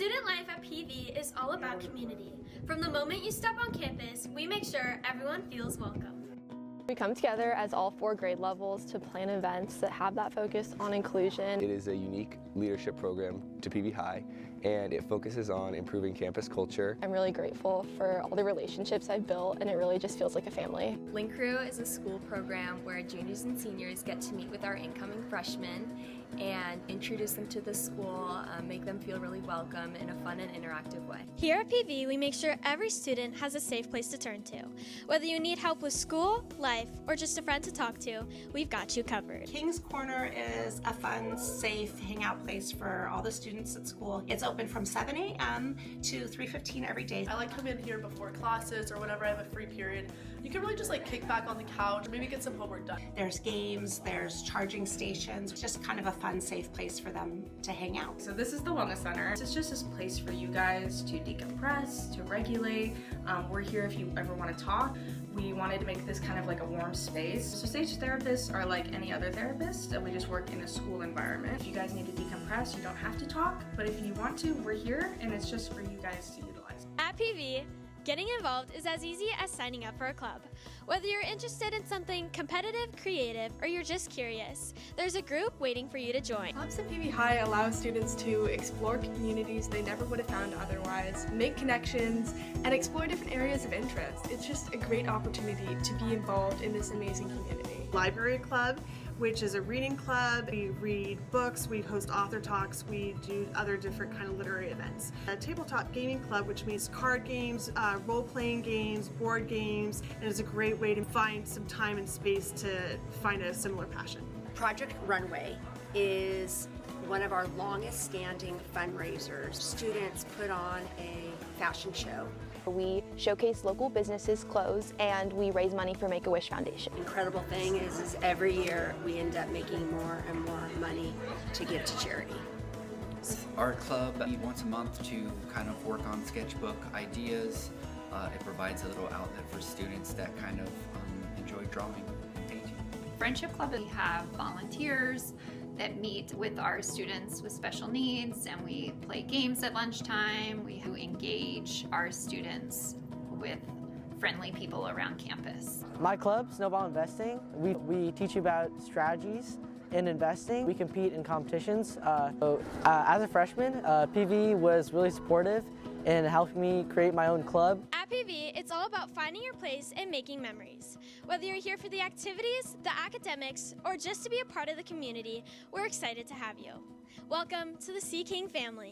Student life at PV is all about community. From the moment you step on campus, we make sure everyone feels welcome. We come together as all 4 grade levels to plan events that have that focus on inclusion. It is a unique leadership program to PV High, and it focuses on improving campus culture. I'm really grateful for all the relationships I've built, and it really just feels like a family. Link Crew is a school program where juniors and seniors get to meet with our incoming freshmen and introduce them to the school, make them feel really welcome in a fun and interactive way. Here at PV, we make sure every student has a safe place to turn to. Whether you need help with school, life, or just a friend to talk to, we've got you covered. King's Corner is a fun, safe hangout place for all the students at school. It's open from 7 a.m. to 3:15 every day. I like coming in here before classes or whenever I have a free period. You can really just kick back on the couch or maybe get some homework done. There's games, there's charging stations, just kind of a fun, safe place for them to hang out. So this is the Wellness Center. It's just this place for you guys to decompress, to regulate. We're here if you ever want to talk. We wanted to make this kind of like a warm space. So stage therapists are like any other therapist, and we just work in a school environment. If you guys need to decompress, you don't have to talk, but if you want to, we're here, and it's just for you guys to utilize. At PV, getting involved is as easy as signing up for a club. Whether you're interested in something competitive, creative, or you're just curious, there's a group waiting for you to join. Clubs at PV High allow students to explore communities they never would have found otherwise, make connections, and explore different areas of interest. It's just a great opportunity to be involved in this amazing community. Library Club, which is a reading club. We read books, we host author talks, we do other different kind of literary events. A tabletop gaming club, which means card games, role-playing games, board games, and it's a great way to find some time and space to find a similar passion. Project Runway is one of our longest standing fundraisers. Students put on a fashion show. We showcase local businesses' clothes, and we raise money for Make-A-Wish Foundation. Incredible thing is every year we end up making more and more money to give to charity. Our club meet once a month to kind of work on sketchbook ideas. It provides a little outlet for students that kind of enjoy drawing and painting. Friendship Club, we have volunteers that meet with our students with special needs, and we play games at lunchtime. We engage our students with friendly people around campus. My club, Snowball Investing, we teach you about strategies in investing. We compete in competitions. As a freshman, PV was really supportive in helping me create my own club. At PV, it's all about finding your place and making memories. Whether you're here for the activities, the academics, or just to be a part of the community, we're excited to have you. Welcome to the Sea King family.